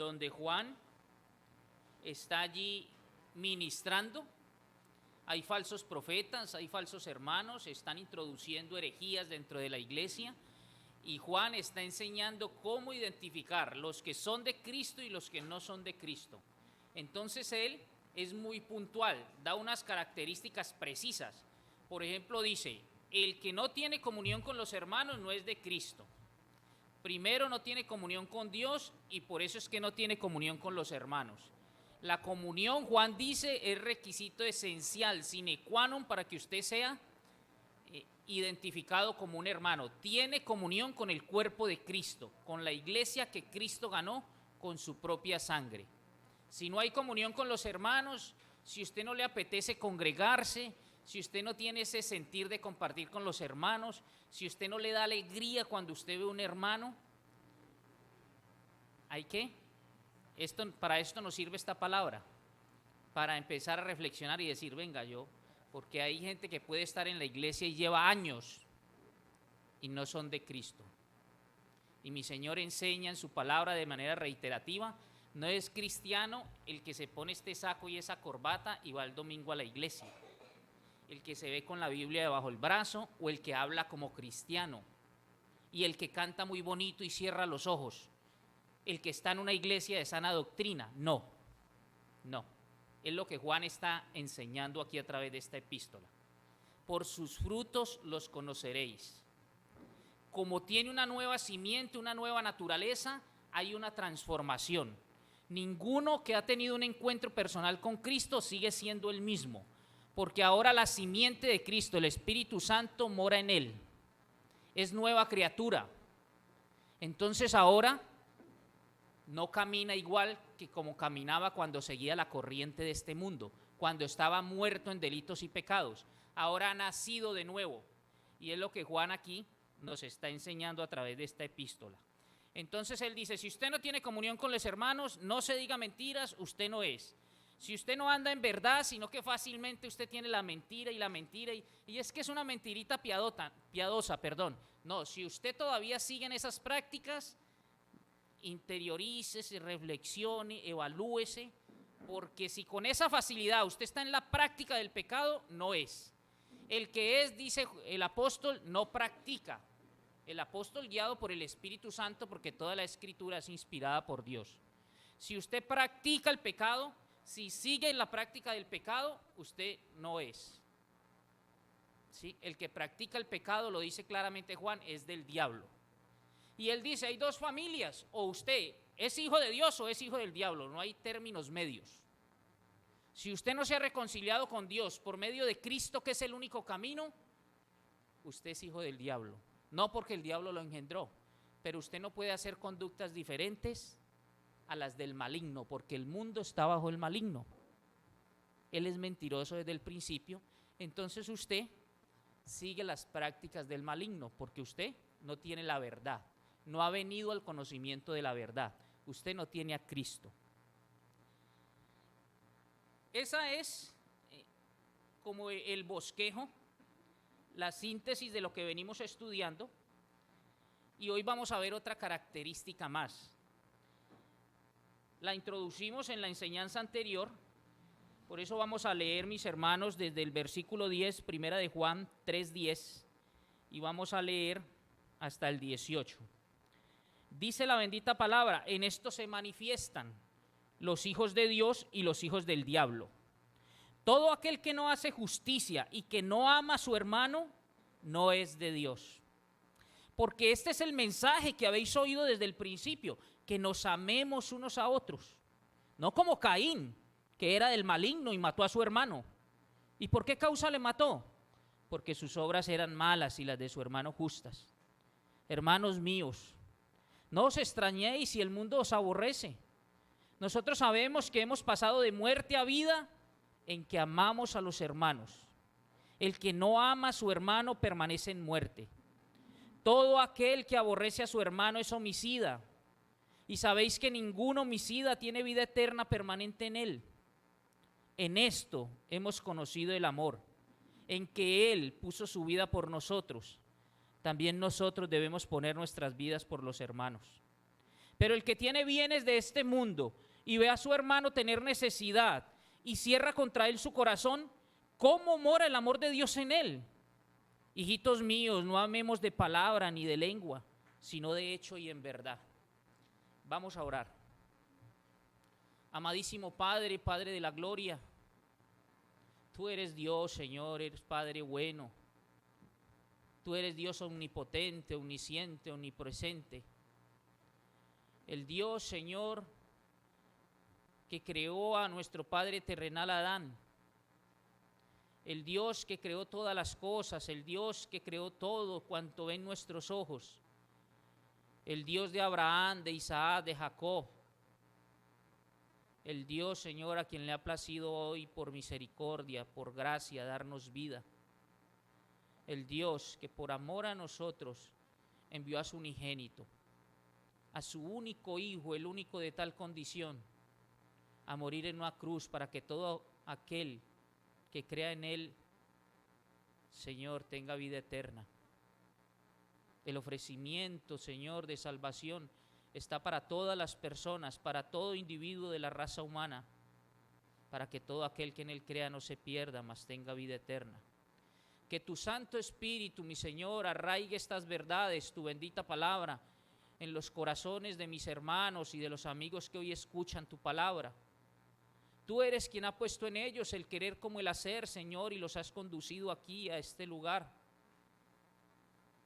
donde Juan está allí ministrando. Hay falsos profetas, hay falsos hermanos, están introduciendo herejías dentro de la iglesia y Juan está enseñando cómo identificar los que son de Cristo y los que no son de Cristo. Entonces él es muy puntual, da unas características precisas. Por ejemplo, dice, el que no tiene comunión con los hermanos no es de Cristo. Primero, no tiene comunión con Dios y por eso es que no tiene comunión con los hermanos. La comunión, Juan dice, es requisito esencial, sine qua non, para que usted sea identificado como un hermano. Tiene comunión con el cuerpo de Cristo, con la iglesia que Cristo ganó con su propia sangre. Si no hay comunión con los hermanos, si usted no le apetece congregarse, si usted no tiene ese sentir de compartir con los hermanos, si usted no le da alegría cuando usted ve un hermano, ¿hay qué? Para esto nos sirve esta palabra, para empezar a reflexionar y decir, venga yo, porque hay gente que puede estar en la iglesia y lleva años y no son de Cristo. Y mi Señor enseña en su palabra de manera reiterativa, no es cristiano el que se pone este saco y esa corbata y va el domingo a la iglesia, el que se ve con la Biblia debajo del brazo o el que habla como cristiano y el que canta muy bonito y cierra los ojos, el que está en una iglesia de sana doctrina. No, es lo que Juan está enseñando aquí a través de esta epístola. Por sus frutos los conoceréis. Como tiene una nueva simiente, una nueva naturaleza, hay una transformación. Ninguno que ha tenido un encuentro personal con Cristo sigue siendo el mismo, porque ahora la simiente de Cristo, el Espíritu Santo, mora en él. Es nueva criatura. Entonces ahora no camina igual que como caminaba cuando seguía la corriente de este mundo, cuando estaba muerto en delitos y pecados. Ahora ha nacido de nuevo. Y es lo que Juan aquí nos está enseñando a través de esta epístola. Entonces él dice, si usted no tiene comunión con los hermanos, no se diga mentiras, usted no es. Si usted no anda en verdad, sino que fácilmente usted tiene la mentira, y es que es una mentirita piadosa. No, si usted todavía sigue en esas prácticas, interiorícese, reflexione, evalúese, porque si con esa facilidad usted está en la práctica del pecado, no es. El que es, dice el apóstol, no practica. El apóstol guiado por el Espíritu Santo, porque toda la Escritura es inspirada por Dios. Si usted practica el pecado, si sigue en la práctica del pecado, usted no es. ¿Sí? El que practica el pecado, lo dice claramente Juan, es del diablo. Y él dice, hay dos familias, o usted es hijo de Dios o es hijo del diablo, no hay términos medios. Si usted no se ha reconciliado con Dios por medio de Cristo, que es el único camino, usted es hijo del diablo. No porque el diablo lo engendró, pero usted no puede hacer conductas diferentes a las del maligno, porque el mundo está bajo el maligno. Él es mentiroso desde el principio, entonces usted sigue las prácticas del maligno, porque usted no tiene la verdad, no ha venido al conocimiento de la verdad, usted no tiene a Cristo. Esa es como el bosquejo, la síntesis de lo que venimos estudiando, y hoy vamos a ver otra característica más. La introducimos en la enseñanza anterior, por eso vamos a leer, mis hermanos, desde el versículo 10, primera de Juan 3:10, y vamos a leer hasta el 18. Dice la bendita palabra, en esto se manifiestan los hijos de Dios y los hijos del diablo. Todo aquel que no hace justicia y que no ama a su hermano, no es de Dios. Porque este es el mensaje que habéis oído desde el principio, que nos amemos unos a otros. No como Caín, que era del maligno y mató a su hermano. ¿Y por qué causa le mató? Porque sus obras eran malas y las de su hermano justas. Hermanos míos, no os extrañéis si el mundo os aborrece. Nosotros sabemos que hemos pasado de muerte a vida en que amamos a los hermanos. El que no ama a su hermano permanece en muerte. Todo aquel que aborrece a su hermano es homicida. Y sabéis que ningún homicida tiene vida eterna permanente en él. En esto hemos conocido el amor, en que Él puso su vida por nosotros. También nosotros debemos poner nuestras vidas por los hermanos. Pero el que tiene bienes de este mundo y ve a su hermano tener necesidad y cierra contra él su corazón, ¿cómo mora el amor de Dios en él? Hijitos míos, no amemos de palabra ni de lengua, sino de hecho y en verdad. Vamos a orar. Amadísimo Padre, Padre de la gloria, tú eres Dios, Señor, eres Padre bueno. Tú eres Dios omnipotente, omnisciente, omnipresente. El Dios, Señor, que creó a nuestro Padre terrenal Adán. El Dios que creó todas las cosas, el Dios que creó todo cuanto ven nuestros ojos. El Dios de Abraham, de Isaac, de Jacob. El Dios, Señor, a quien le ha placido hoy por misericordia, por gracia, darnos vida. El Dios que por amor a nosotros envió a su unigénito, a su único Hijo, el único de tal condición, a morir en una cruz para que todo aquel que crea en Él, Señor, tenga vida eterna. El ofrecimiento, Señor, de salvación está para todas las personas, para todo individuo de la raza humana, para que todo aquel que en Él crea no se pierda, mas tenga vida eterna. Que tu Santo Espíritu, mi Señor, arraigue estas verdades, tu bendita palabra, en los corazones de mis hermanos y de los amigos que hoy escuchan tu palabra. Tú eres quien ha puesto en ellos el querer como el hacer, Señor, y los has conducido aquí a este lugar.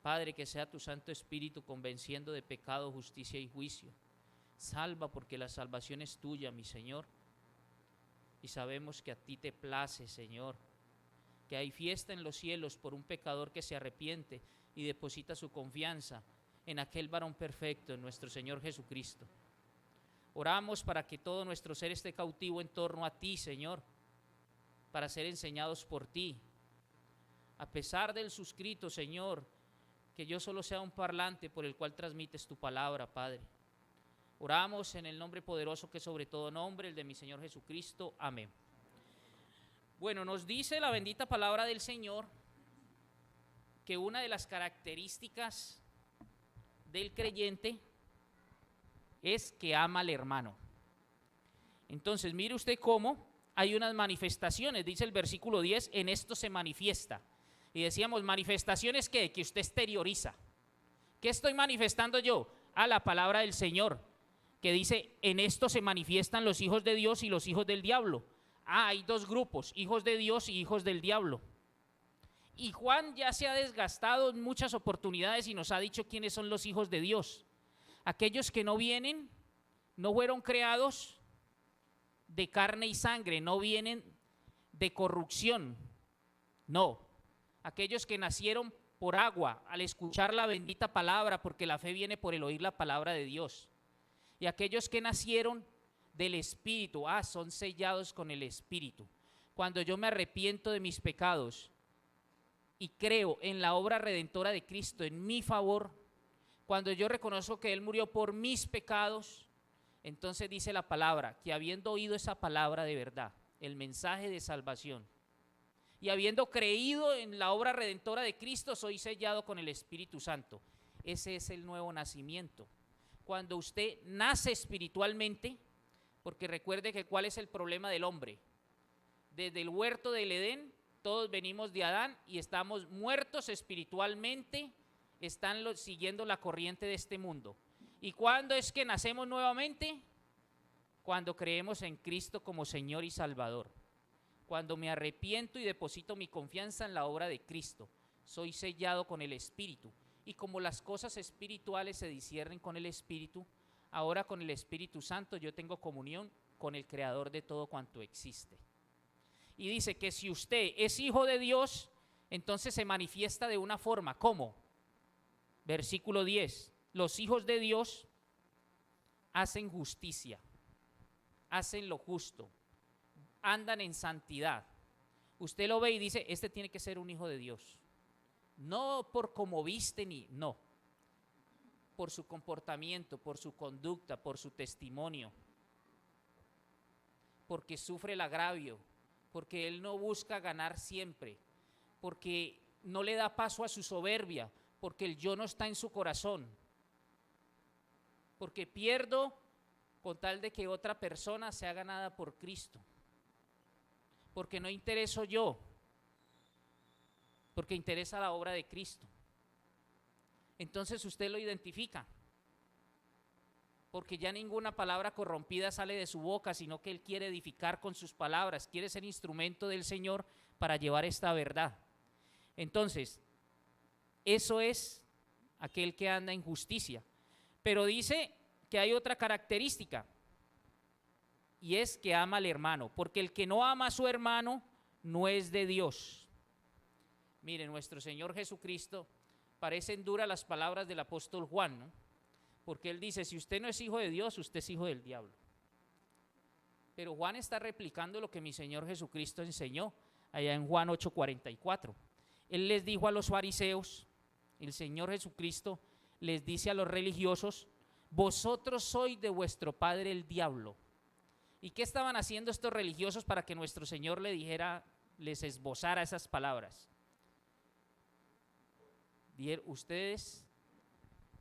Padre, que sea tu Santo Espíritu convenciendo de pecado, justicia y juicio. Salva, porque la salvación es tuya, mi Señor. Y sabemos que a ti te place, Señor, que hay fiesta en los cielos por un pecador que se arrepiente y deposita su confianza en aquel varón perfecto, en nuestro Señor Jesucristo. Oramos para que todo nuestro ser esté cautivo en torno a ti, Señor, para ser enseñados por ti. A pesar del suscrito, Señor, que yo solo sea un parlante por el cual transmites tu palabra, Padre. Oramos en el nombre poderoso que sobre todo nombre, el de mi Señor Jesucristo. Amén. Bueno, nos dice la bendita palabra del Señor que una de las características del creyente es que ama al hermano. Entonces, mire usted cómo hay unas manifestaciones, dice el versículo 10, en esto se manifiesta. Y decíamos, manifestaciones que usted exterioriza. ¿Qué estoy manifestando yo? A la palabra del Señor, que dice, en esto se manifiestan los hijos de Dios y los hijos del diablo. Hay dos grupos, hijos de Dios y hijos del diablo. Y Juan ya se ha desgastado en muchas oportunidades y nos ha dicho quiénes son los hijos de Dios. Aquellos que no vienen, no fueron creados de carne y sangre, no vienen de corrupción, no. Aquellos que nacieron por agua, al escuchar la bendita palabra, porque la fe viene por el oír la palabra de Dios. Y aquellos que nacieron del Espíritu, son sellados con el Espíritu. Cuando yo me arrepiento de mis pecados y creo en la obra redentora de Cristo en mi favor, cuando yo reconozco que Él murió por mis pecados, entonces dice la palabra, que habiendo oído esa palabra de verdad, el mensaje de salvación, y habiendo creído en la obra redentora de Cristo, soy sellado con el Espíritu Santo. Ese es el nuevo nacimiento. Cuando usted nace espiritualmente, porque recuerde que cuál es el problema del hombre. Desde el huerto del Edén, todos venimos de Adán y estamos muertos espiritualmente, están siguiendo la corriente de este mundo. ¿Y cuándo es que nacemos nuevamente? Cuando creemos en Cristo como Señor y Salvador. Cuando me arrepiento y deposito mi confianza en la obra de Cristo, soy sellado con el Espíritu. Y como las cosas espirituales se disciernen con el Espíritu, ahora con el Espíritu Santo yo tengo comunión con el Creador de todo cuanto existe. Y dice que si usted es hijo de Dios, entonces se manifiesta de una forma. ¿Cómo? Versículo 10. Los hijos de Dios hacen justicia, hacen lo justo, andan en santidad. Usted lo ve y dice, este tiene que ser un hijo de Dios. No por cómo viste no. Por su comportamiento, por su conducta, por su testimonio. Porque sufre el agravio, porque él no busca ganar siempre, porque no le da paso a su soberbia, porque el yo no está en su corazón. porque pierdo con tal de que otra persona sea ganada por Cristo, porque no intereso yo, porque interesa la obra de Cristo. Entonces usted lo identifica, porque ya ninguna palabra corrompida sale de su boca, sino que Él quiere edificar con sus palabras, quiere ser instrumento del Señor para llevar esta verdad. Entonces, eso es aquel que anda en justicia. Pero dice que hay otra característica, y es que ama al hermano, porque el que no ama a su hermano no es de Dios. Mire, nuestro Señor Jesucristo, parecen duras las palabras del apóstol Juan, ¿no? Porque él dice, si usted no es hijo de Dios, usted es hijo del diablo. Pero Juan está replicando lo que mi Señor Jesucristo enseñó allá en Juan 8:44. Él les dijo a los fariseos, el Señor Jesucristo les dice a los religiosos, vosotros sois de vuestro padre el diablo. ¿Y qué estaban haciendo estos religiosos para que nuestro Señor le dijera, les esbozara esas palabras? Ustedes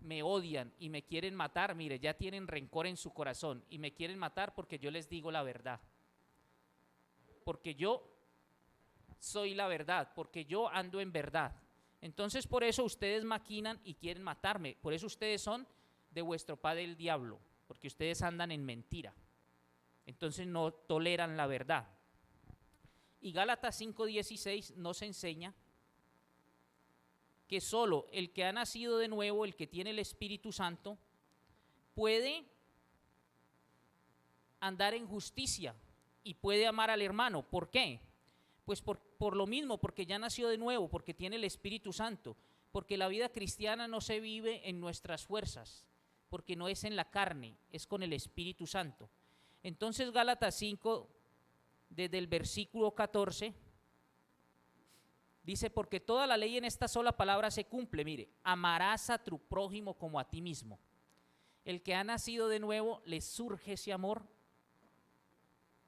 me odian y me quieren matar, mire, ya tienen rencor en su corazón y me quieren matar porque yo les digo la verdad, porque yo soy la verdad, porque yo ando en verdad. Entonces por eso ustedes maquinan y quieren matarme, por eso ustedes son de vuestro padre el diablo, porque ustedes andan en mentira, entonces no toleran la verdad. Y Gálatas 5:16 nos enseña que solo el que ha nacido de nuevo, el que tiene el Espíritu Santo, puede andar en justicia y puede amar al hermano. ¿Por qué? Pues por lo mismo, porque ya nació de nuevo, porque tiene el Espíritu Santo, porque la vida cristiana no se vive en nuestras fuerzas, porque no es en la carne, es con el Espíritu Santo. Entonces Gálatas 5, desde el versículo 14, dice, porque toda la ley en esta sola palabra se cumple, mire, amarás a tu prójimo como a ti mismo. El que ha nacido de nuevo, le surge ese amor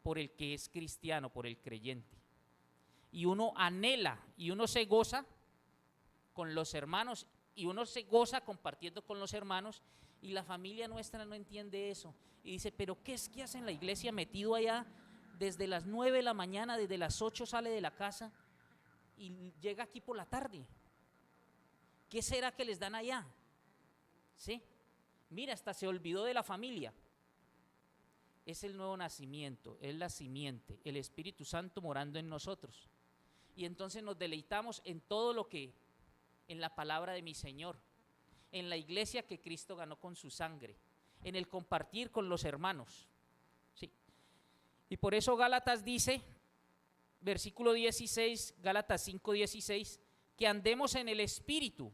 por el que es cristiano, por el creyente. Y uno anhela y uno se goza con los hermanos y uno se goza compartiendo con los hermanos, y la familia nuestra no entiende eso y dice, pero ¿qué es que hace en la iglesia metido allá desde las 9 de la mañana, desde las 8 sale de la casa y llega aquí por la tarde? ¿Qué será que les dan allá? ¿Sí? Mira, hasta se olvidó de la familia. Es el nuevo nacimiento, es la simiente, el Espíritu Santo morando en nosotros. Y entonces nos deleitamos en todo lo que, en la palabra de mi Señor, en la iglesia que Cristo ganó con su sangre, en el compartir con los hermanos. ¿Sí? Y por eso Gálatas dice, versículo 16, Gálatas 5:16, que andemos en el Espíritu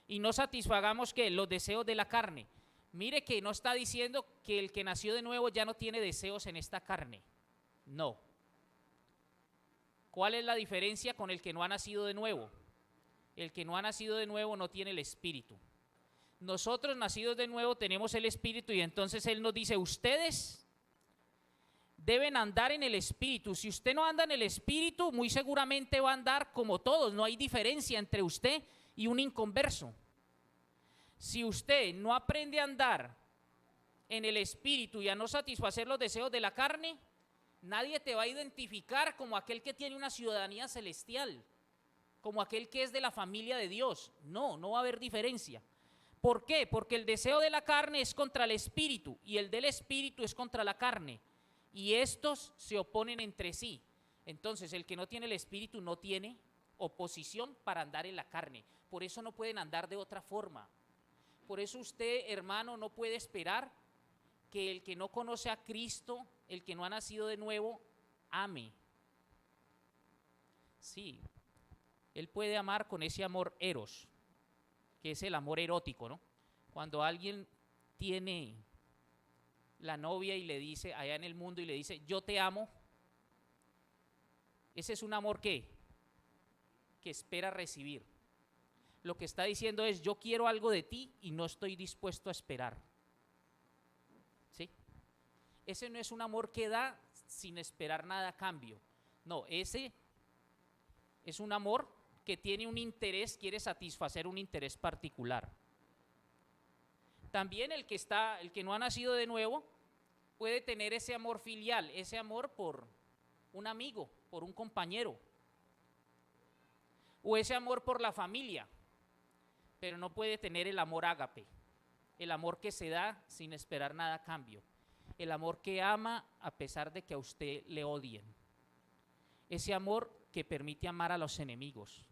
y no satisfagamos que los deseos de la carne. Mire que no está diciendo que el que nació de nuevo ya no tiene deseos en esta carne. No. ¿Cuál es la diferencia con el que no ha nacido de nuevo? El que no ha nacido de nuevo no tiene el Espíritu. Nosotros nacidos de nuevo tenemos el Espíritu, y entonces Él nos dice, ustedes deben andar en el Espíritu. Si usted no anda en el Espíritu, muy seguramente va a andar como todos. No hay diferencia entre usted y un inconverso. Si usted no aprende a andar en el Espíritu y a no satisfacer los deseos de la carne, nadie te va a identificar como aquel que tiene una ciudadanía celestial, como aquel que es de la familia de Dios. No, no va a haber diferencia. ¿Por qué? Porque el deseo de la carne es contra el Espíritu y el del Espíritu es contra la carne, y estos se oponen entre sí. Entonces el que no tiene el Espíritu no tiene oposición para andar en la carne. Por eso no pueden andar de otra forma. Por eso usted, hermano, no puede esperar que el que no conoce a Cristo, el que no ha nacido de nuevo, ame. Sí, él puede amar con ese amor eros, que es el amor erótico, ¿no? Cuando alguien tiene la novia y le dice, allá en el mundo, y le dice, yo te amo, ese es un amor que espera recibir. Lo que está diciendo es, yo quiero algo de ti y no estoy dispuesto a esperar. ¿Sí? Ese no es un amor que da sin esperar nada a cambio. No, ese es un amor que tiene un interés, quiere satisfacer un interés particular. También el que no ha nacido de nuevo, puede tener ese amor filial, ese amor por un amigo, por un compañero, o ese amor por la familia, pero no puede tener el amor ágape, el amor que se da sin esperar nada a cambio, el amor que ama a pesar de que a usted le odien, ese amor que permite amar a los enemigos,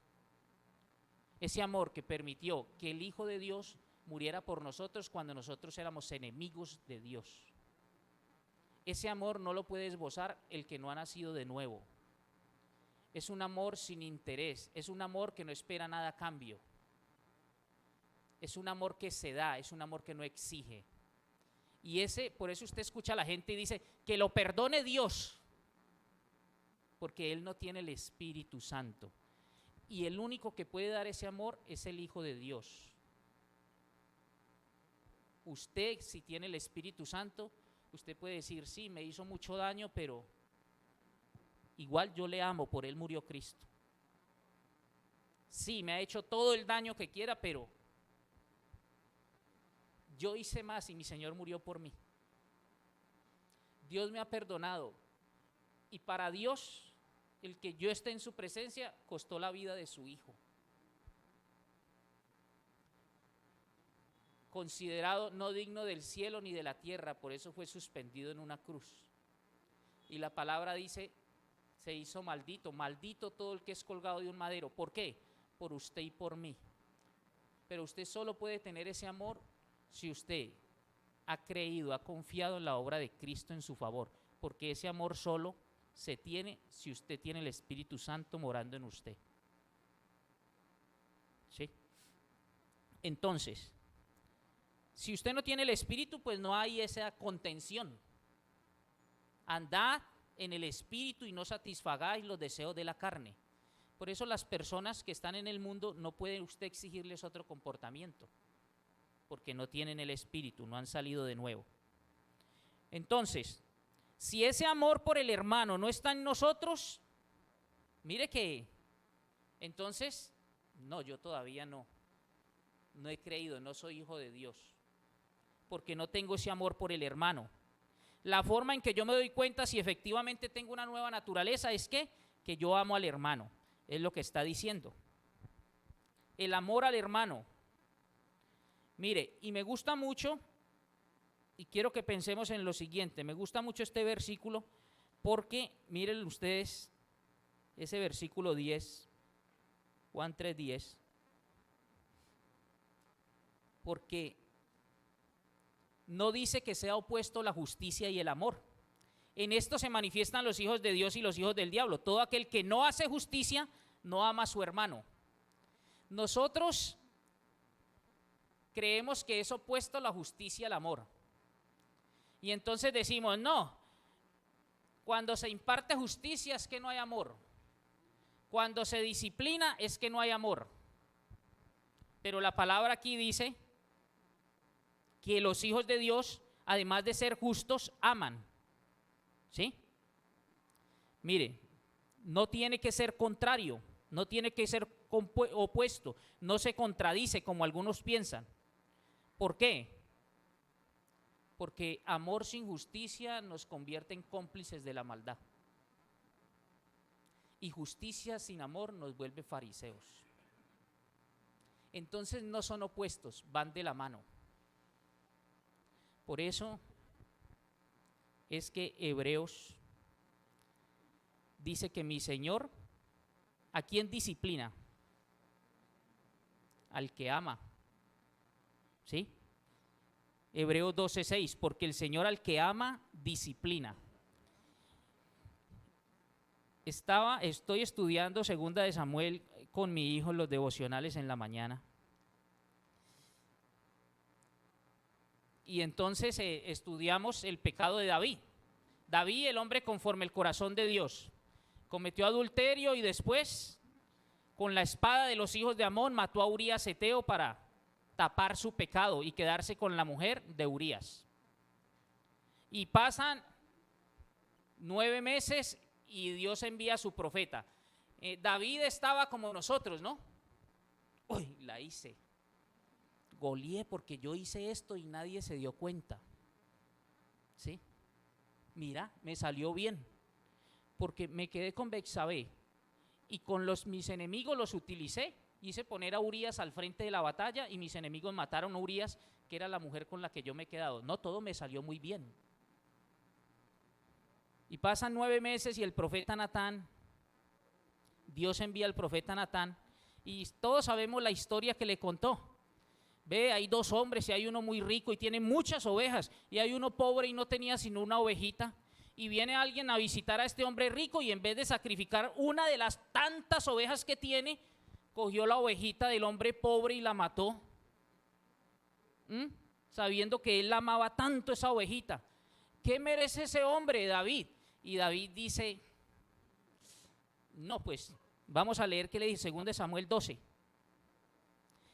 ese amor que permitió que el Hijo de Dios muriera por nosotros cuando nosotros éramos enemigos de Dios. Ese amor no lo puede esbozar el que no ha nacido de nuevo. Es un amor sin interés, es un amor que no espera nada a cambio. Es un amor que se da, es un amor que no exige. Y por eso usted escucha a la gente y dice, que lo perdone Dios, porque Él no tiene el Espíritu Santo. Y el único que puede dar ese amor es el Hijo de Dios. Usted, si tiene el Espíritu Santo, usted puede decir, sí, me hizo mucho daño, pero igual yo le amo, por Él murió Cristo. Sí, me ha hecho todo el daño que quiera, pero yo hice más y mi Señor murió por mí. Dios me ha perdonado. Y para Dios, el que yo esté en su presencia costó la vida de su Hijo. Considerado no digno del cielo ni de la tierra, por eso fue suspendido en una cruz. Y la palabra dice, se hizo maldito, maldito todo el que es colgado de un madero. ¿Por qué? Por usted y por mí. Pero usted solo puede tener ese amor si usted ha creído, ha confiado en la obra de Cristo en su favor, porque ese amor solo se tiene si usted tiene el Espíritu Santo morando en usted. ¿Sí? Entonces, si usted no tiene el Espíritu, pues no hay esa contención. Andad en el Espíritu y no satisfagáis los deseos de la carne. Por eso las personas que están en el mundo no puede usted exigirles otro comportamiento, porque no tienen el Espíritu, no han salido de nuevo. Entonces, si ese amor por el hermano no está en nosotros, mire que, entonces, no, yo todavía no he creído, no soy hijo de Dios, porque no tengo ese amor por el hermano. La forma en que yo me doy cuenta si efectivamente tengo una nueva naturaleza es que yo amo al hermano, es lo que está diciendo. El amor al hermano. Mire, y me gusta mucho, y quiero que pensemos en lo siguiente, me gusta mucho este versículo, porque miren ustedes ese versículo 10, Juan 3:10, porque no dice que sea opuesto la justicia y el amor. En esto se manifiestan los hijos de Dios y los hijos del diablo. Todo aquel que no hace justicia no ama a su hermano. Nosotros creemos que es opuesto la justicia al amor. Y entonces decimos, no, cuando se imparte justicia es que no hay amor. Cuando se disciplina es que no hay amor. Pero la palabra aquí dice que los hijos de Dios, además de ser justos, aman. ¿Sí? Mire, no tiene que ser contrario, no tiene que ser opuesto, no se contradice como algunos piensan. ¿Por qué? Porque amor sin justicia nos convierte en cómplices de la maldad. Y justicia sin amor nos vuelve fariseos. Entonces no son opuestos, van de la mano. Por eso es que Hebreos dice que mi Señor, ¿a quién disciplina? Al que ama. ¿Sí? Hebreos 12:6, porque el Señor al que ama, disciplina. Estoy estudiando 2 de Samuel con mi hijo en los devocionales en la mañana. Y entonces estudiamos el pecado de David. David, el hombre conforme el corazón de Dios, cometió adulterio y después, con la espada de los hijos de Amón, mató a Urías Eteo para tapar su pecado y quedarse con la mujer de Urías. Y pasan 9 meses y Dios envía a su profeta. David estaba como nosotros, ¿no? Uy, la hice. goleé porque yo hice esto y nadie se dio cuenta. ¿Sí? Mira, me salió bien, porque me quedé con Betsabé y con mis enemigos los utilicé. Hice poner a Urías al frente de la batalla y mis enemigos mataron a Urías, que era la mujer con la que yo me he quedado. No, todo me salió muy bien. Y pasan 9 meses y el profeta Natán, Dios envía al profeta Natán, y todos sabemos la historia que le contó. Ve, hay 2 hombres y hay uno muy rico y tiene muchas ovejas, y hay uno pobre y no tenía sino una ovejita. Y viene alguien a visitar a este hombre rico y en vez de sacrificar una de las tantas ovejas que tiene, cogió la ovejita del hombre pobre y la mató. Sabiendo que él amaba tanto esa ovejita. ¿Qué merece ese hombre, David? Y David dice, no, pues vamos a leer qué le dice 2 Samuel 12.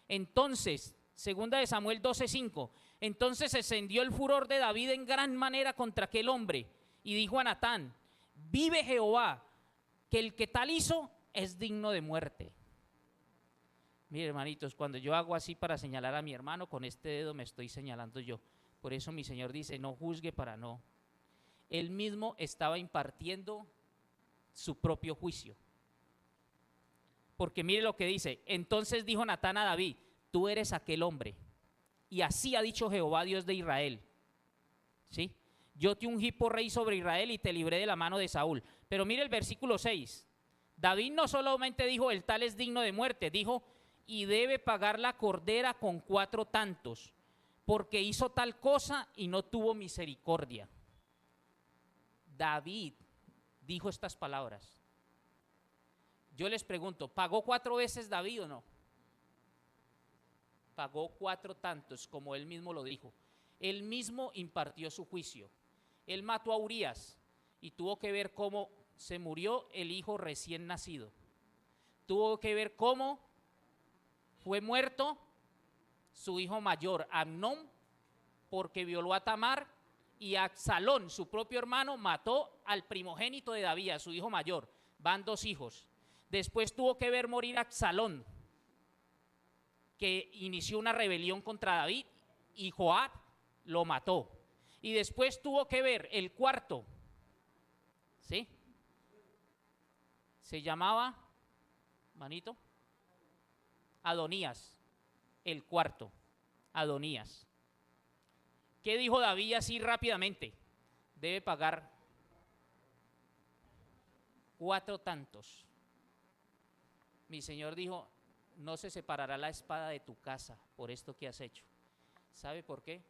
Entonces, 2 Samuel 12:5. Entonces se encendió el furor de David en gran manera contra aquel hombre y dijo a Natán, vive Jehová, que el que tal hizo es digno de muerte. Mire, hermanitos, cuando yo hago así para señalar a mi hermano, con este dedo me estoy señalando yo. Por eso mi Señor dice, no juzgue para no. Él mismo estaba impartiendo su propio juicio. Porque mire lo que dice, entonces dijo Natán a David, tú eres aquel hombre, y así ha dicho Jehová Dios de Israel, ¿sí? Yo te ungí por rey sobre Israel y te libré de la mano de Saúl. Pero mire el versículo 6, David no solamente dijo, el tal es digno de muerte, dijo, y debe pagar la cordera con 4 tantos, porque hizo tal cosa y no tuvo misericordia. David dijo estas palabras. Yo les pregunto, ¿pagó 4 veces David o no? Pagó 4 tantos, como él mismo lo dijo. Él mismo impartió su juicio. Él mató a Urías y tuvo que ver cómo se murió el hijo recién nacido. Tuvo que ver cómo fue muerto su hijo mayor, Amnón, porque violó a Tamar, y Absalón, su propio hermano, mató al primogénito de David, a su hijo mayor. Van 2 hijos. Después tuvo que ver morir a Absalón, que inició una rebelión contra David, y Joab lo mató. Y después tuvo que ver el cuarto, ¿sí? Se llamaba, manito, Adonías, el cuarto, Adonías. ¿Qué dijo David así rápidamente? Debe pagar 4 tantos. Mi Señor dijo, no se separará la espada de tu casa por esto que has hecho. ¿Sabe por qué?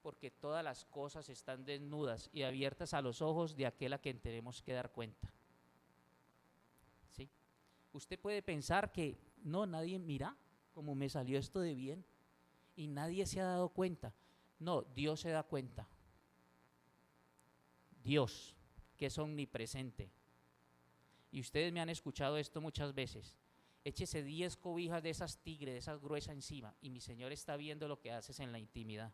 Porque todas las cosas están desnudas y abiertas a los ojos de aquel a quien tenemos que dar cuenta. ¿Sí? Usted puede pensar que no, nadie mira cómo me salió esto de bien y nadie se ha dado cuenta. No, Dios se da cuenta. Dios, que es omnipresente. Y ustedes me han escuchado esto muchas veces. Échese 10 cobijas de esas tigres, de esas gruesas encima, y mi Señor está viendo lo que haces en la intimidad.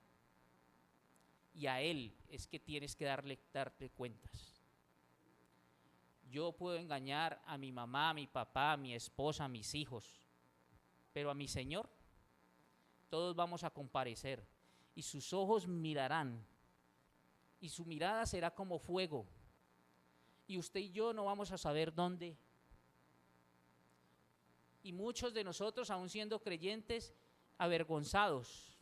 Y a Él es que tienes que darte cuentas. Yo puedo engañar a mi mamá, a mi papá, a mi esposa, a mis hijos, pero a mi Señor todos vamos a comparecer y sus ojos mirarán y su mirada será como fuego y usted y yo no vamos a saber dónde. Y muchos de nosotros, aún siendo creyentes, avergonzados.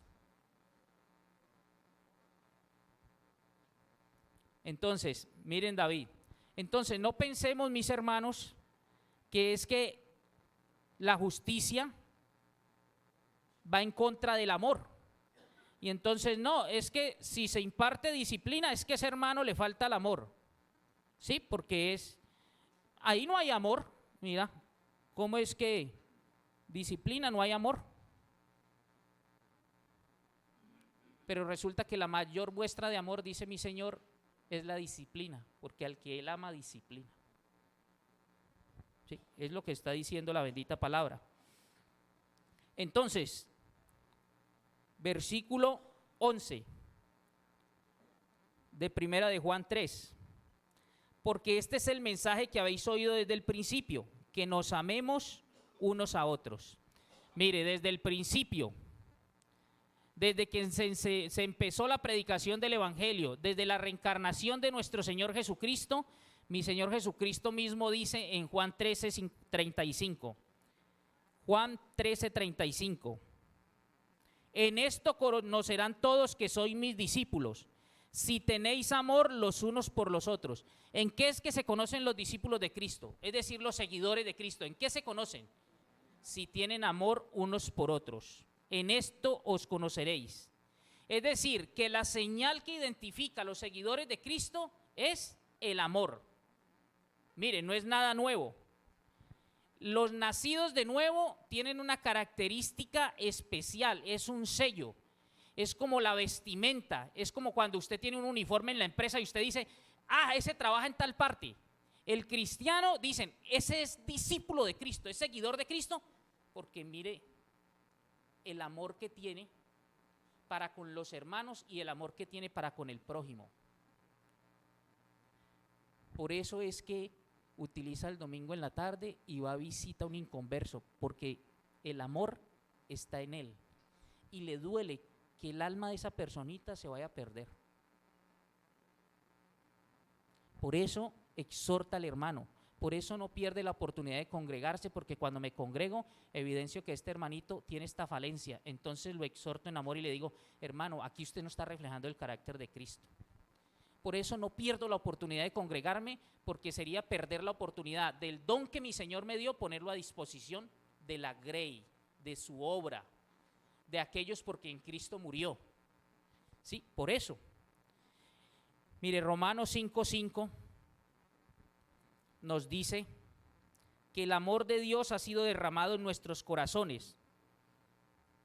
Entonces, miren David. Entonces, no pensemos, mis hermanos, que es que la justicia va en contra del amor. Y entonces, no, es que si se imparte disciplina, es que a ese hermano le falta el amor. Sí, porque ahí no hay amor. Mira, ¿cómo es que disciplina no hay amor? Pero resulta que la mayor muestra de amor, dice mi Señor, es la disciplina, porque al que Él ama, disciplina. ¿Sí? Es lo que está diciendo la bendita palabra. Entonces, versículo 11 de Primera de Juan 3. Porque este es el mensaje que habéis oído desde el principio, que nos amemos unos a otros. Mire, desde el principio, desde que se empezó la predicación del Evangelio, desde la reencarnación de nuestro Señor Jesucristo, mi Señor Jesucristo mismo dice en Juan 13:35. Juan 13:35. En esto conocerán todos que sois mis discípulos, si tenéis amor los unos por los otros. ¿En qué es que se conocen los discípulos de Cristo? Es decir, los seguidores de Cristo. ¿En qué se conocen? Si tienen amor unos por otros. En esto os conoceréis. Es decir, que la señal que identifica a los seguidores de Cristo es el amor. Mire, no es nada nuevo. Los nacidos de nuevo tienen una característica especial, es un sello. Es como la vestimenta, es como cuando usted tiene un uniforme en la empresa y usted dice, ese trabaja en tal parte. El cristiano, dicen, ese es discípulo de Cristo, es seguidor de Cristo, porque mire el amor que tiene para con los hermanos y el amor que tiene para con el prójimo. Por eso es que utiliza el domingo en la tarde y va a visitar a un inconverso, porque el amor está en él y le duele que el alma de esa personita se vaya a perder. Por eso exhorta al hermano, por eso no pierde la oportunidad de congregarse, porque cuando me congrego evidencio que este hermanito tiene esta falencia, entonces lo exhorto en amor y le digo, hermano, aquí usted no está reflejando el carácter de Cristo. Por eso no pierdo la oportunidad de congregarme, porque sería perder la oportunidad del don que mi Señor me dio, ponerlo a disposición de la grey, de su obra, de aquellos por quien Cristo murió. Sí, por eso. Mire, Romanos 5:5 nos dice que el amor de Dios ha sido derramado en nuestros corazones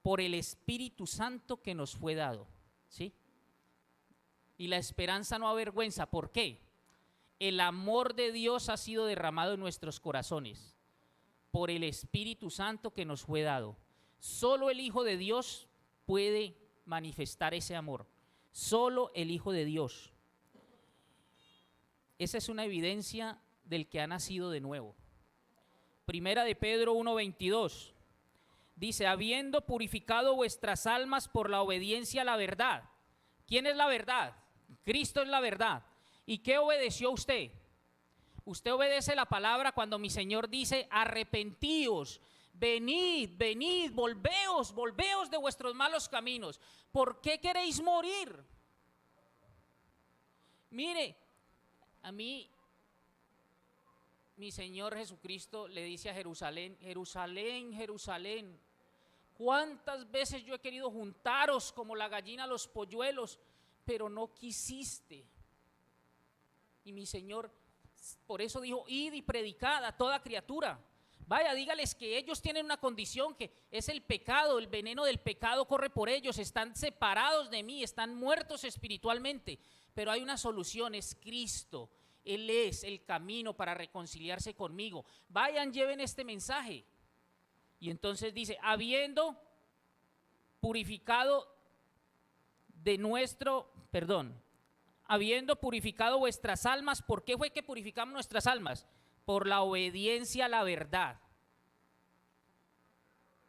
por el Espíritu Santo que nos fue dado. ¿Sí? Y la esperanza no avergüenza. ¿Por qué? El amor de Dios ha sido derramado en nuestros corazones por el Espíritu Santo que nos fue dado. Solo el Hijo de Dios puede manifestar ese amor. Solo el Hijo de Dios. Esa es una evidencia del que ha nacido de nuevo. Primera de Pedro 1:22 dice, habiendo purificado vuestras almas por la obediencia a la verdad. ¿Quién es la verdad? Cristo es la verdad. ¿Y qué obedeció usted? Usted obedece la palabra cuando mi Señor dice, arrepentíos, venid, venid, volveos de vuestros malos caminos. ¿Por qué queréis morir? Mire, a mí, mi Señor Jesucristo le dice a Jerusalén, Jerusalén, Jerusalén, ¿cuántas veces yo he querido juntaros como la gallina a los polluelos, pero no quisiste? Y mi Señor, por eso dijo, id y predicad a toda criatura. Vaya, dígales que ellos tienen una condición que es el pecado, el veneno del pecado corre por ellos, están separados de mí, están muertos espiritualmente, pero hay una solución, es Cristo. Él es el camino para reconciliarse conmigo. Vayan, lleven este mensaje. Y entonces dice, habiendo purificado vuestras almas. ¿Por qué fue que purificamos nuestras almas? Por la obediencia a la verdad,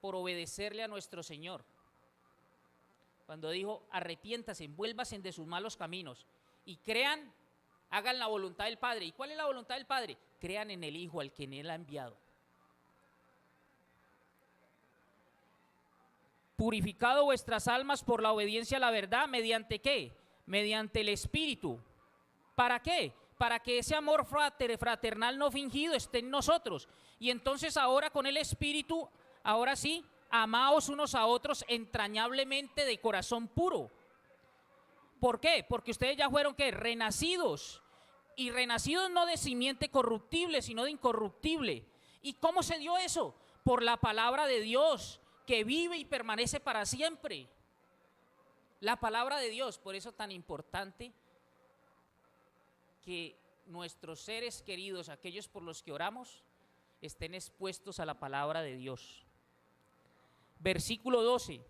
por obedecerle a nuestro Señor. Cuando dijo, arrepiéntase, vuélvanse de sus malos caminos y crean, hagan la voluntad del Padre. ¿Y cuál es la voluntad del Padre? Crean en el Hijo, al que Él ha enviado. Purificado vuestras almas por la obediencia a la verdad, ¿mediante qué? Mediante el Espíritu. ¿Para qué? Para que ese amor fraternal no fingido esté en nosotros. Y entonces ahora con el Espíritu, ahora sí, amaos unos a otros entrañablemente de corazón puro. ¿Por qué? Porque ustedes ya fueron, ¿qué? Renacidos. Y renacidos no de simiente corruptible, sino de incorruptible. ¿Y cómo se dio eso? Por la palabra de Dios, que vive y permanece para siempre. La palabra de Dios, por eso tan importante que nuestros seres queridos, aquellos por los que oramos, estén expuestos a la palabra de Dios. Versículo 12.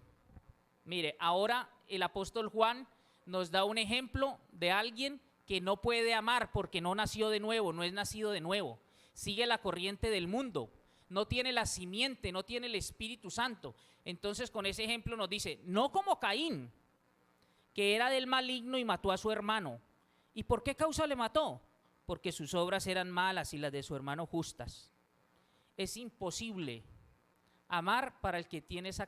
Mire, ahora el apóstol Juan nos da un ejemplo de alguien que no puede amar porque no nació de nuevo, no es nacido de nuevo. Sigue la corriente del mundo. no tiene la simiente, no tiene el Espíritu Santo. Entonces con ese ejemplo nos dice, no como Caín, que era del maligno y mató a su hermano. ¿Y por qué causa le mató? Porque sus obras eran malas y las de su hermano justas. Es imposible amar para el que tiene esa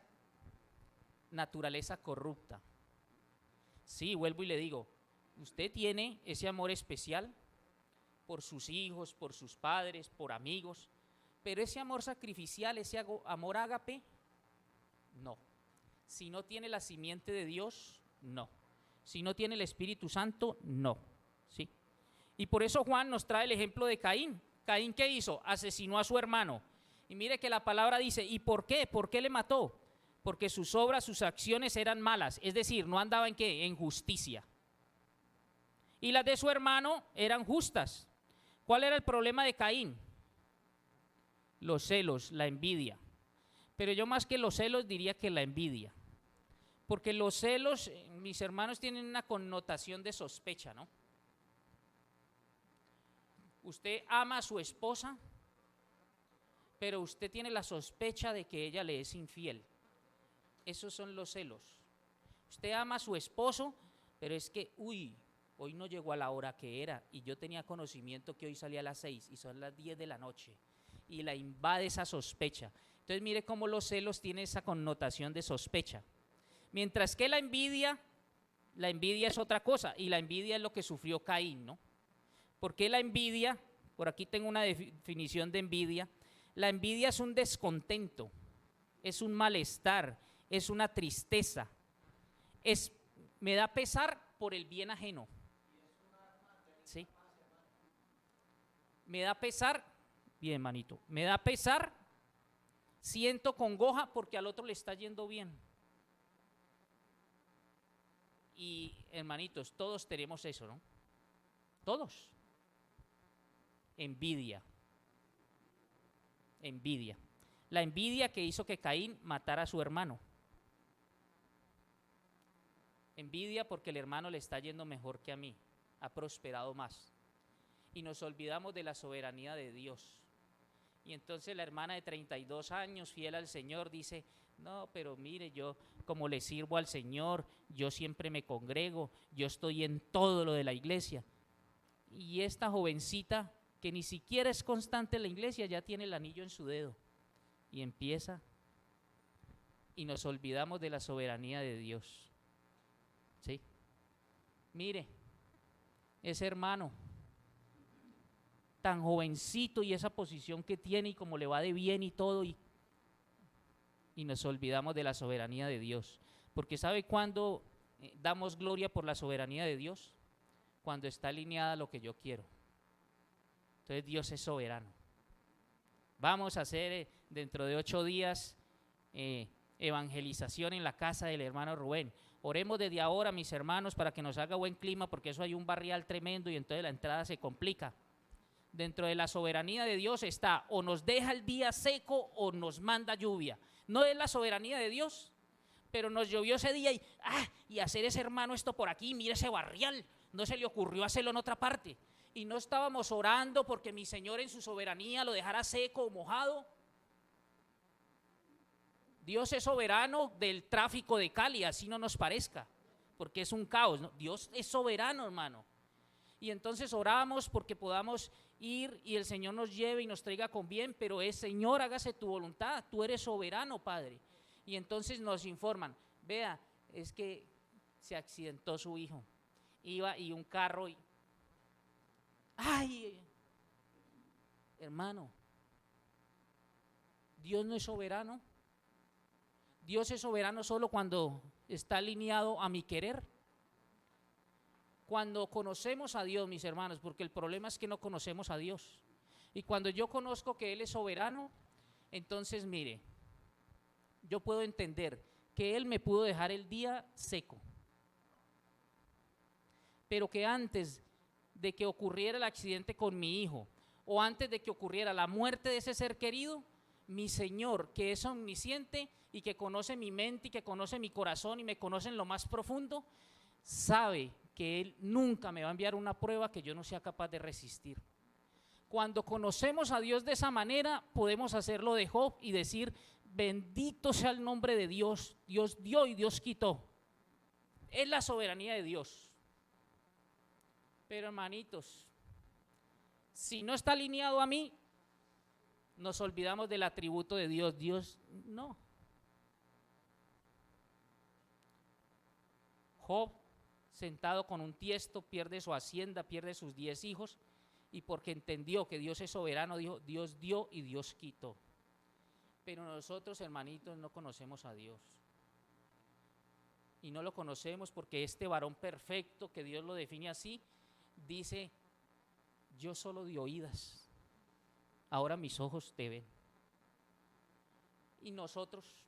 naturaleza corrupta. Sí, vuelvo y le digo, usted tiene ese amor especial por sus hijos, por sus padres, por amigos, pero ese amor sacrificial, ese amor ágape, no. Si no tiene la simiente de Dios, no. Si no tiene el Espíritu Santo, no. ¿Sí? Y por eso Juan nos trae el ejemplo de Caín. ¿Caín qué hizo? Asesinó a su hermano. Y mire que la palabra dice, ¿y por qué? ¿Por qué le mató? Porque sus obras, sus acciones eran malas, es decir, no andaba en qué, en justicia. Y las de su hermano eran justas. ¿Cuál era el problema de Caín? Los celos, la envidia. Pero yo más que los celos diría que la envidia. Porque los celos, mis hermanos, tienen una connotación de sospecha, ¿no? Usted ama a su esposa, pero usted tiene la sospecha de que ella le es infiel. Esos son los celos. Usted ama a su esposo, pero es que, hoy no llegó a la hora que era y yo tenía conocimiento que hoy salía a las 6 y son las 10 de la noche y la invade esa sospecha. Entonces mire cómo los celos tienen esa connotación de sospecha. Mientras que la envidia es otra cosa y la envidia es lo que sufrió Caín, ¿no? Porque la envidia, por aquí tengo una definición de envidia, la envidia es un descontento, es un malestar, es una tristeza, me da pesar por el bien ajeno. ¿Sí? Me da pesar, bien manito, me da pesar, siento congoja porque al otro le está yendo bien. Y hermanitos, todos tenemos eso, ¿no? Todos. Envidia. Envidia. La envidia que hizo que Caín matara a su hermano. Envidia porque el hermano le está yendo mejor que a mí, ha prosperado más. Y nos olvidamos de la soberanía de Dios. Y entonces la hermana de 32 años, fiel al Señor, dice, no, pero mire, yo como le sirvo al Señor, yo siempre me congrego, yo estoy en todo lo de la iglesia. Y esta jovencita, que ni siquiera es constante en la iglesia, ya tiene el anillo en su dedo. Y empieza, y nos olvidamos de la soberanía de Dios. ¿Sí? Mire, ese hermano tan jovencito y esa posición que tiene y como le va de bien y todo, y nos olvidamos de la soberanía de Dios. Porque ¿sabe cuándo damos gloria por la soberanía de Dios? Cuando está alineada a lo que yo quiero. Entonces Dios es soberano. Vamos a hacer dentro de 8 días evangelización en la casa del hermano Rubén. Oremos desde ahora, mis hermanos, para que nos haga buen clima, porque eso hay un barrial tremendo y entonces la entrada se complica. Dentro de la soberanía de Dios está, o nos deja el día seco o nos manda lluvia. No es la soberanía de Dios, pero nos llovió ese día y hacer ese hermano esto por aquí, mire ese barrial, no se le ocurrió hacerlo en otra parte. Y no estábamos orando porque mi Señor en su soberanía lo dejara seco o mojado. Dios es soberano del tráfico de Cali, así no nos parezca, porque es un caos, ¿no? Dios es soberano, hermano. Y entonces oramos porque podamos ir y el Señor nos lleve y nos traiga con bien, pero es, Señor, hágase tu voluntad, tú eres soberano, Padre. Y entonces nos informan, vea, es que se accidentó su hijo, iba y un carro, ¡ay! Hermano, Dios no es soberano. Dios es soberano solo cuando está alineado a mi querer. Cuando conocemos a Dios, mis hermanos, porque el problema es que no conocemos a Dios. Y cuando yo conozco que Él es soberano, entonces mire, yo puedo entender que Él me pudo dejar el día seco, pero que antes de que ocurriera el accidente con mi hijo, o antes de que ocurriera la muerte de ese ser querido, mi Señor, que es omnisciente y que conoce mi mente y que conoce mi corazón y me conoce en lo más profundo, sabe que Él nunca me va a enviar una prueba que yo no sea capaz de resistir. Cuando conocemos a Dios de esa manera, podemos hacerlo de Job y decir, bendito sea el nombre de Dios. Dios dio y Dios quitó. Es la soberanía de Dios. Pero hermanitos, si no está alineado a mí, nos olvidamos del atributo de Dios. Dios no. Job, sentado con un tiesto, pierde su hacienda, pierde sus 10 hijos, y porque entendió que Dios es soberano, dijo, Dios dio y Dios quitó. Pero nosotros, hermanitos, no conocemos a Dios. Y no lo conocemos porque este varón perfecto, que Dios lo define así, dice, yo solo de oídas, ahora mis ojos te ven. Y nosotros,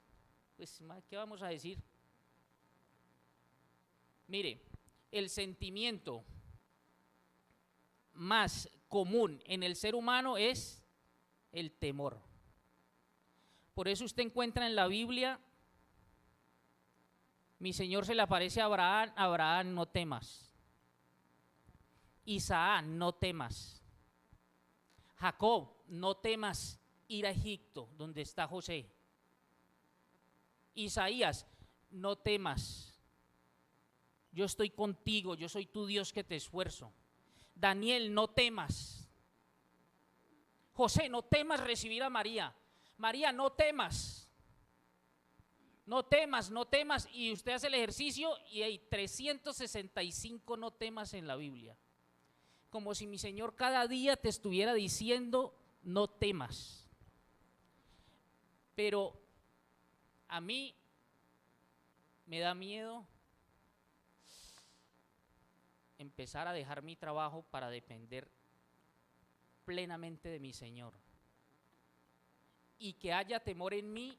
pues, ¿qué vamos a decir? Mire, el sentimiento más común en el ser humano es el temor. Por eso usted encuentra en la Biblia, mi Señor se le aparece a Abraham, Abraham, no temas. Isaac, no temas. Jacob, no temas ir a Egipto, donde está José. Isaías, no temas. Yo estoy contigo, yo soy tu Dios que te esfuerzo. Daniel, no temas. José, no temas recibir a María. María, no temas. No temas, no temas. Y usted hace el ejercicio y hay 365 no temas en la Biblia. Como si mi Señor cada día te estuviera diciendo, no temas. Pero a mí me da miedo empezar a dejar mi trabajo para depender plenamente de mi Señor. Y que haya temor en mí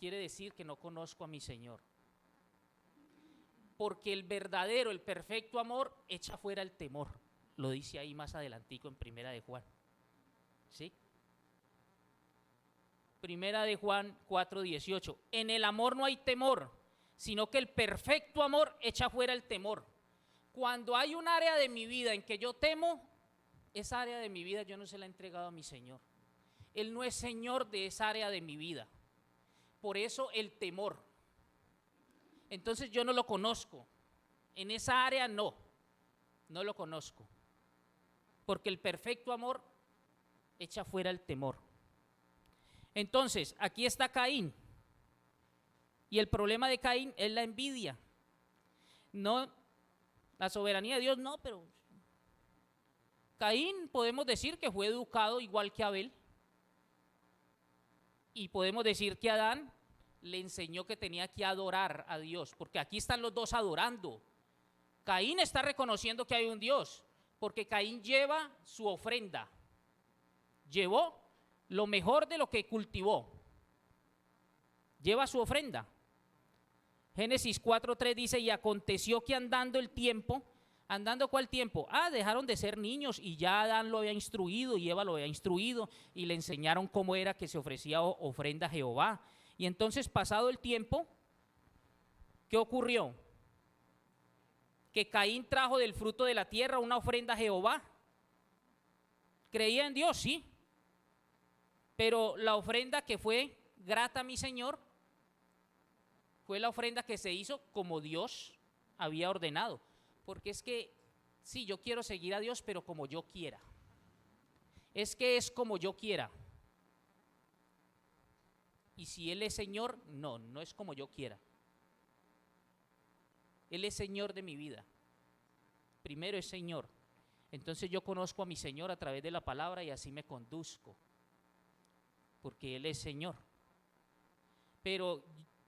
quiere decir que no conozco a mi Señor. Porque el verdadero, el perfecto amor echa fuera el temor. Lo dice ahí más adelantico en Primera de Juan. ¿Sí? Primera de Juan 4:18. En el amor no hay temor, sino que el perfecto amor echa fuera el temor. Cuando hay un área de mi vida en que yo temo, esa área de mi vida yo no se la he entregado a mi Señor. Él no es Señor de esa área de mi vida. Por eso el temor. Entonces yo no lo conozco. En esa área no lo conozco. Porque el perfecto amor echa fuera el temor. Entonces, aquí está Caín. Y el problema de Caín es la envidia. No, la soberanía de Dios no, pero Caín podemos decir que fue educado igual que Abel. Y podemos decir que Adán le enseñó que tenía que adorar a Dios, porque aquí están los dos adorando. Caín está reconociendo que hay un Dios, porque Caín lleva su ofrenda. Llevó lo mejor de lo que cultivó. Lleva su ofrenda. Génesis 4:3 dice, y aconteció que andando el tiempo, ¿andando cuál tiempo? Dejaron de ser niños y ya Adán lo había instruido y Eva lo había instruido y le enseñaron cómo era que se ofrecía ofrenda a Jehová. Y entonces, pasado el tiempo, ¿qué ocurrió? Que Caín trajo del fruto de la tierra una ofrenda a Jehová. ¿Creía en Dios? Sí. Pero la ofrenda que fue grata a mi Señor fue la ofrenda que se hizo como Dios había ordenado. Porque es que, sí, yo quiero seguir a Dios, pero como yo quiera. Es que es como yo quiera. Y si Él es Señor, no es como yo quiera. Él es Señor de mi vida. Primero es Señor. Entonces yo conozco a mi Señor a través de la palabra y así me conduzco. Porque Él es Señor. Pero,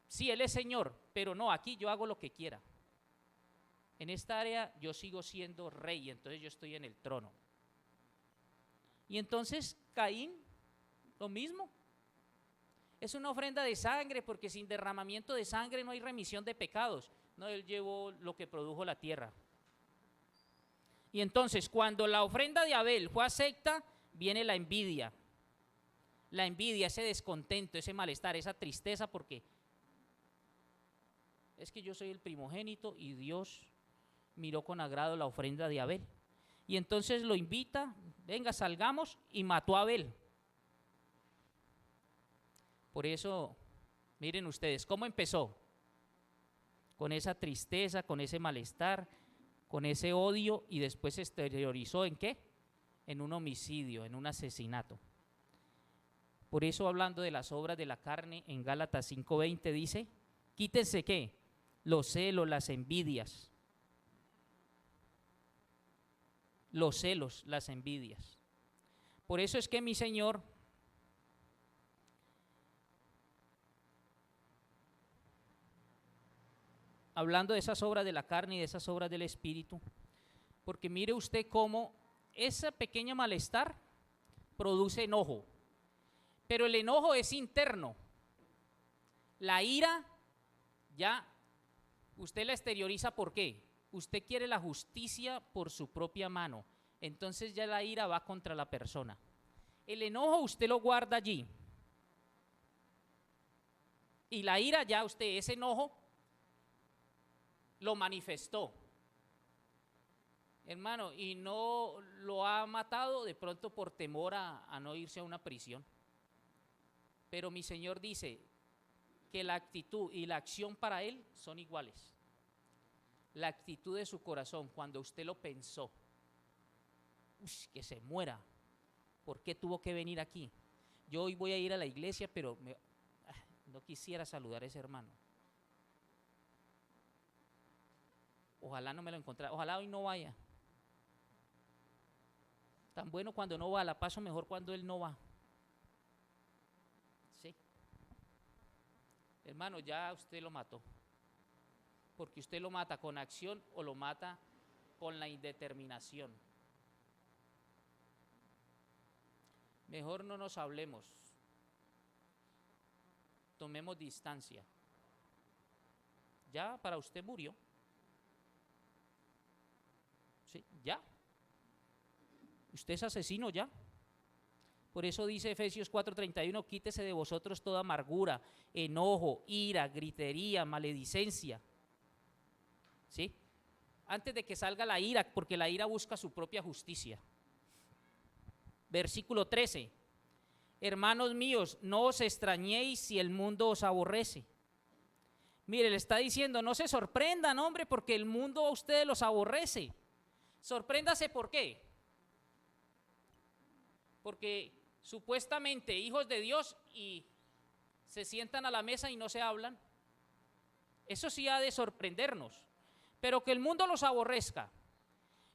sí, Él es Señor, pero no, aquí yo hago lo que quiera. En esta área yo sigo siendo rey, entonces yo estoy en el trono. Y entonces Caín, lo mismo. Es una ofrenda de sangre, porque sin derramamiento de sangre no hay remisión de pecados. No, él llevó lo que produjo la tierra. Y entonces, cuando la ofrenda de Abel fue acepta, viene la envidia. La envidia, ese descontento, ese malestar, esa tristeza, porque es que yo soy el primogénito y Dios miró con agrado la ofrenda de Abel. Y entonces lo invita, venga, salgamos, y mató a Abel. Por eso, miren ustedes, ¿cómo empezó? Con esa tristeza, con ese malestar, con ese odio, y después se exteriorizó ¿en qué? En un homicidio, en un asesinato. Por eso, hablando de las obras de la carne, en Gálatas 5:20 dice, quítense ¿qué? Los celos, las envidias. Los celos, las envidias. Por eso es que mi Señor hablando de esas obras de la carne y de esas obras del espíritu, porque mire usted cómo ese pequeño malestar produce enojo, pero el enojo es interno. La ira ya usted la exterioriza. ¿Por qué? Usted quiere la justicia por su propia mano, entonces ya la ira va contra la persona. El enojo usted lo guarda allí, y la ira ya usted, ese enojo lo manifestó, hermano, y no lo ha matado de pronto por temor a no irse a una prisión. Pero mi Señor dice que la actitud y la acción para Él son iguales. La actitud de su corazón, cuando usted lo pensó, que se muera, ¿por qué tuvo que venir aquí? Yo hoy voy a ir a la iglesia, pero no quisiera saludar a ese hermano. Ojalá no me lo encontrara, ojalá hoy no vaya. Tan bueno cuando no va, la paso mejor cuando él no va. Sí. Hermano, ya usted lo mató. Porque usted lo mata con acción o lo mata con la indeterminación. Mejor no nos hablemos. Tomemos distancia. Ya para usted murió. Sí, ya. Usted es asesino ya. Por eso dice Efesios 4:31, quítese de vosotros toda amargura, enojo, ira, gritería, maledicencia. ¿Sí? Antes de que salga la ira, porque la ira busca su propia justicia. Versículo 13. Hermanos míos, no os extrañéis si el mundo os aborrece. Mire, le está diciendo, no se sorprendan, hombre, porque el mundo a ustedes los aborrece. Sorpréndase, ¿por qué? Porque supuestamente hijos de Dios y se sientan a la mesa y no se hablan. Eso sí ha de sorprendernos. Pero que el mundo los aborrezca,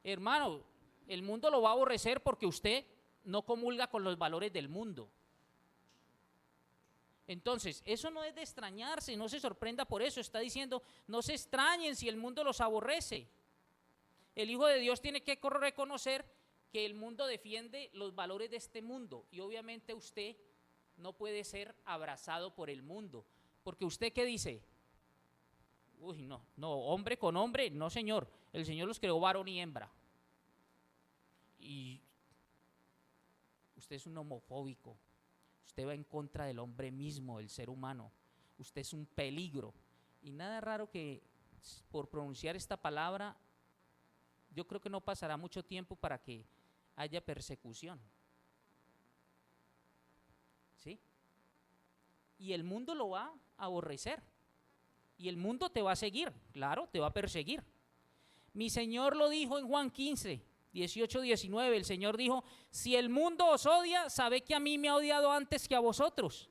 hermano, el mundo lo va a aborrecer porque usted no comulga con los valores del mundo. Entonces, eso no es de extrañarse, no se sorprenda por eso. Está diciendo, no se extrañen si el mundo los aborrece. El Hijo de Dios tiene que reconocer que el mundo defiende los valores de este mundo, y obviamente usted no puede ser abrazado por el mundo, porque usted ¿qué dice? Uy, no, hombre con hombre, no señor, el Señor los creó varón y hembra. Y usted es un homofóbico, usted va en contra del hombre mismo, del ser humano, usted es un peligro. Y nada raro que por pronunciar esta palabra, yo creo que no pasará mucho tiempo para que haya persecución. ¿Sí? Y el mundo lo va a aborrecer. Y el mundo te va a seguir, claro, te va a perseguir. Mi Señor lo dijo en Juan 15, 18, 19. El Señor dijo, si el mundo os odia, sabed que a mí me ha odiado antes que a vosotros.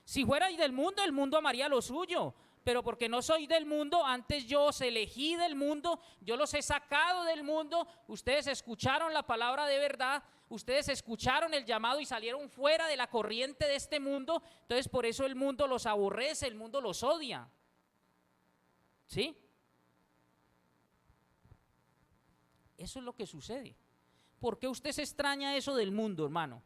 Si fuerais del mundo, el mundo amaría lo suyo. Pero porque no soy del mundo, antes yo os elegí del mundo, yo los he sacado del mundo. Ustedes escucharon la palabra de verdad, ustedes escucharon el llamado y salieron fuera de la corriente de este mundo. Entonces por eso el mundo los aborrece, el mundo los odia. ¿Sí? Eso es lo que sucede. ¿Por qué usted se extraña eso del mundo, hermano?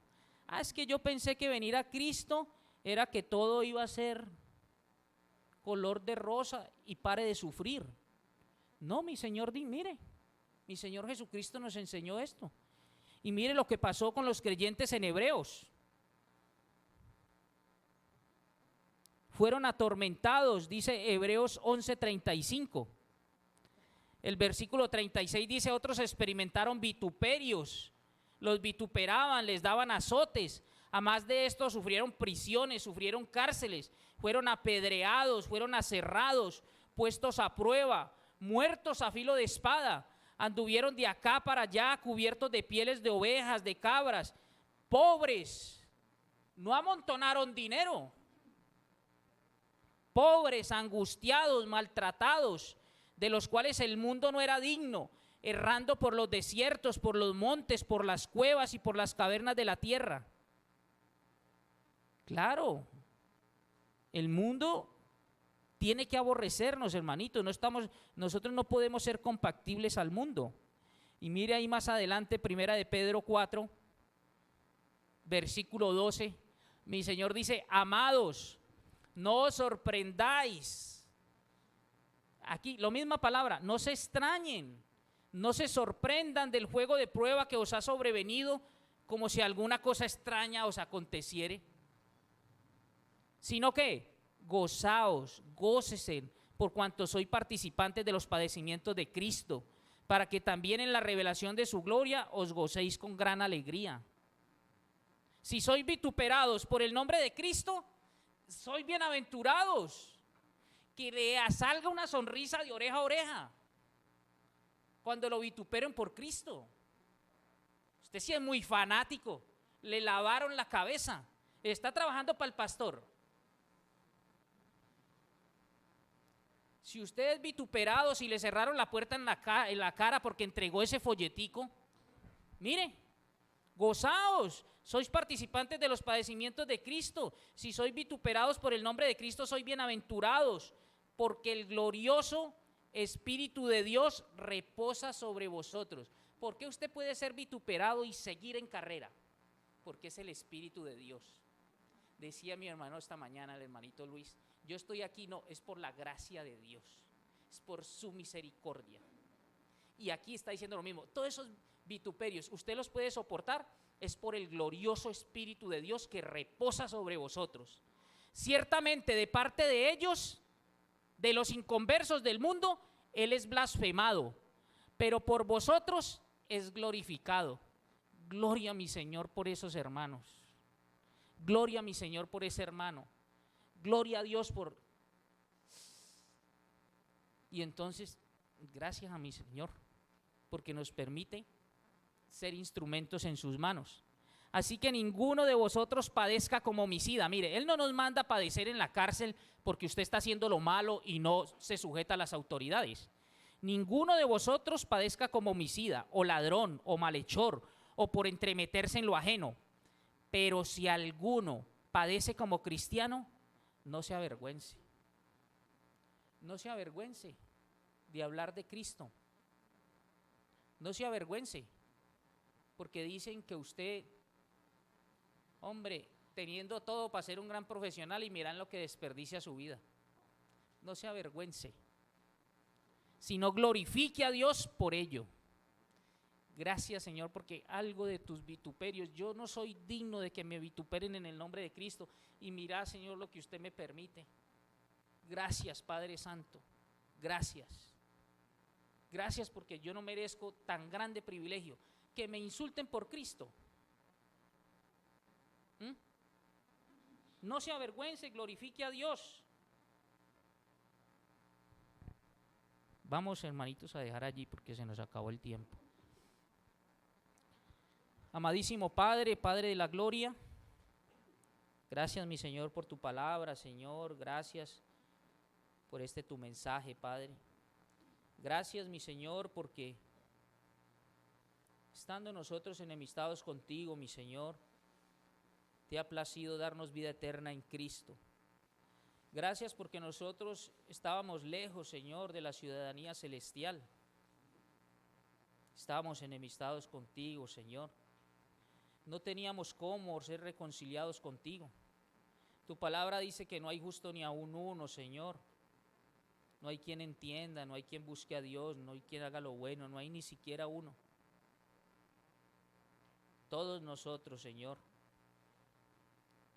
Es que yo pensé que venir a Cristo era que todo iba a ser color de rosa y pare de sufrir. No, mi Señor, mire, mi Señor Jesucristo nos enseñó esto. Y mire lo que pasó con los creyentes en Hebreos. Fueron atormentados, dice Hebreos 11:35. El versículo 36 dice, otros experimentaron vituperios, los vituperaban, les daban azotes. A más de esto sufrieron prisiones, sufrieron cárceles, fueron apedreados, fueron aserrados, puestos a prueba, muertos a filo de espada. Anduvieron de acá para allá cubiertos de pieles de ovejas, de cabras, pobres, no amontonaron dinero, pobres, angustiados, maltratados, de los cuales el mundo no era digno, errando por los desiertos, por los montes, por las cuevas y por las cavernas de la tierra. Claro, el mundo tiene que aborrecernos, hermanito. Nosotros no podemos ser compatibles al mundo. Y mire ahí más adelante, primera de Pedro 4, versículo 12. Mi Señor dice: amados, no os sorprendáis. Aquí, la misma palabra, no se extrañen, no se sorprendan del juego de prueba que os ha sobrevenido, como si alguna cosa extraña os aconteciere, sino que gozaos, gócesen, por cuanto sois participantes de los padecimientos de Cristo, para que también en la revelación de su gloria os gocéis con gran alegría. Si sois vituperados por el nombre de Cristo, sois bienaventurados. Que le salga una sonrisa de oreja a oreja cuando lo vituperen por Cristo. Usted sí es muy fanático, le lavaron la cabeza, está trabajando para el pastor. Si usted es vituperado, si le cerraron la puerta en la cara porque entregó ese folletico, mire, gozaos, sois participantes de los padecimientos de Cristo. Si sois vituperados por el nombre de Cristo, sois bienaventurados, porque el glorioso Espíritu de Dios reposa sobre vosotros. ¿Por qué usted puede ser vituperado y seguir en carrera? Porque es el Espíritu de Dios. Decía mi hermano esta mañana, el hermanito Luis, yo estoy aquí, no, es por la gracia de Dios, es por su misericordia. Y aquí está diciendo lo mismo, todos esos vituperios, usted los puede soportar, es por el glorioso Espíritu de Dios que reposa sobre vosotros. Ciertamente de parte de ellos, de los inconversos del mundo, Él es blasfemado, pero por vosotros es glorificado. Gloria a mi Señor por esos hermanos. Gloria a mi Señor por ese hermano. Gloria a Dios por... Y entonces, gracias a mi Señor, porque nos permite ser instrumentos en sus manos. Así que ninguno de vosotros padezca como homicida. Mire, Él no nos manda a padecer en la cárcel porque usted está haciendo lo malo y no se sujeta a las autoridades. Ninguno de vosotros padezca como homicida, o ladrón, o malhechor, o por entremeterse en lo ajeno. Pero si alguno padece como cristiano, no se avergüence. No se avergüence de hablar de Cristo. No se avergüence, porque dicen que usted, hombre, teniendo todo para ser un gran profesional, y miran lo que desperdicia su vida. No se avergüence, sino glorifique a Dios por ello. Gracias, Señor, porque algo de tus vituperios, yo no soy digno de que me vituperen en el nombre de Cristo, y mira, Señor, lo que usted me permite. Gracias, Padre Santo, gracias. Gracias porque yo no merezco tan grande privilegio, que me insulten por Cristo. No se avergüence, glorifique a Dios. Vamos, hermanitos, a dejar allí porque se nos acabó el tiempo. Amadísimo Padre, Padre de la gloria, gracias, mi Señor, por tu palabra, Señor, gracias por tu mensaje, Padre. Gracias, mi Señor, porque estando nosotros enemistados contigo, mi Señor, te ha placido darnos vida eterna en Cristo. Gracias porque nosotros estábamos lejos, Señor, de la ciudadanía celestial. Estábamos enemistados contigo, Señor. No teníamos cómo ser reconciliados contigo. Tu palabra dice que no hay justo ni aún uno, Señor. No hay quien entienda, no hay quien busque a Dios, no hay quien haga lo bueno, no hay ni siquiera uno. Todos nosotros, Señor,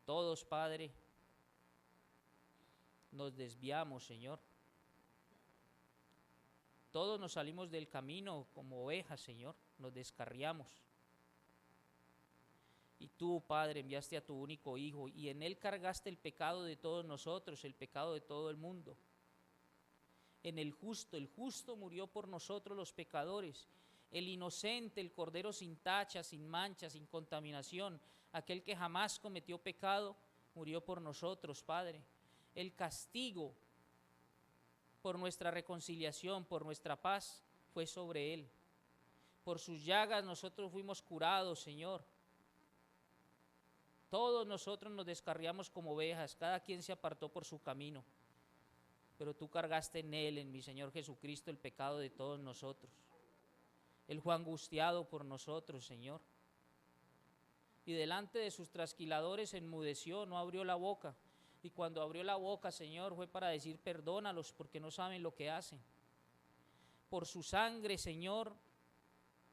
todos, Padre, nos desviamos, Señor. Todos nos salimos del camino como ovejas, Señor, nos descarriamos. Y tú, Padre, enviaste a tu único Hijo y en Él cargaste el pecado de todos nosotros, el pecado de todo el mundo. En el justo murió por nosotros los pecadores. El inocente, el Cordero sin tacha, sin mancha, sin contaminación, aquel que jamás cometió pecado, murió por nosotros, Padre. El castigo por nuestra reconciliación, por nuestra paz, fue sobre Él. Por sus llagas nosotros fuimos curados, Señor. Todos nosotros nos descarriamos como ovejas, cada quien se apartó por su camino. Pero tú cargaste en Él, en mi Señor Jesucristo, el pecado de todos nosotros. Él fue angustiado por nosotros, Señor. Y delante de sus trasquiladores enmudeció, no abrió la boca. Y cuando abrió la boca, Señor, fue para decir perdónalos porque no saben lo que hacen. Por su sangre, Señor,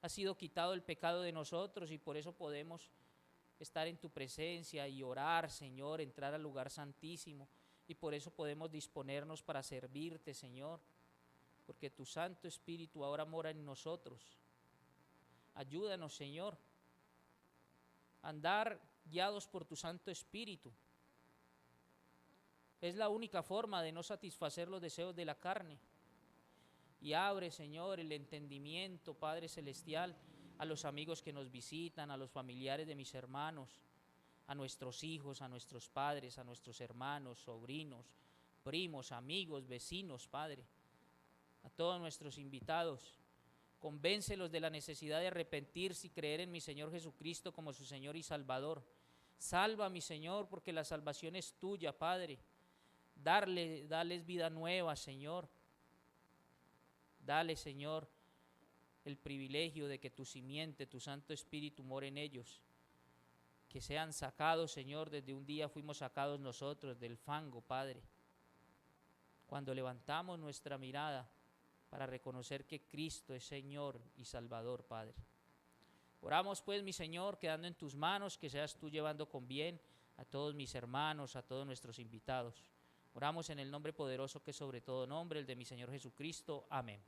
ha sido quitado el pecado de nosotros y por eso podemos estar en tu presencia y orar, Señor, entrar al lugar santísimo. Y por eso podemos disponernos para servirte, Señor, porque tu Santo Espíritu ahora mora en nosotros. Ayúdanos, Señor, a andar guiados por tu Santo Espíritu. Es la única forma de no satisfacer los deseos de la carne. Y abre, Señor, el entendimiento, Padre Celestial, a los amigos que nos visitan, a los familiares de mis hermanos, a nuestros hijos, a nuestros padres, a nuestros hermanos, sobrinos, primos, amigos, vecinos, Padre, a todos nuestros invitados. Convéncelos de la necesidad de arrepentirse y creer en mi Señor Jesucristo como su Señor y Salvador. Salva, mi Señor, porque la salvación es tuya, Padre. Dales vida nueva, Señor. Dale, Señor, el privilegio de que tu simiente, tu Santo Espíritu, more en ellos. Que sean sacados, Señor, desde un día fuimos sacados nosotros del fango, Padre. Cuando levantamos nuestra mirada para reconocer que Cristo es Señor y Salvador, Padre. Oramos pues, mi Señor, quedando en tus manos, que seas tú llevando con bien a todos mis hermanos, a todos nuestros invitados. Oramos en el nombre poderoso que sobre todo nombre, el de mi Señor Jesucristo. Amén.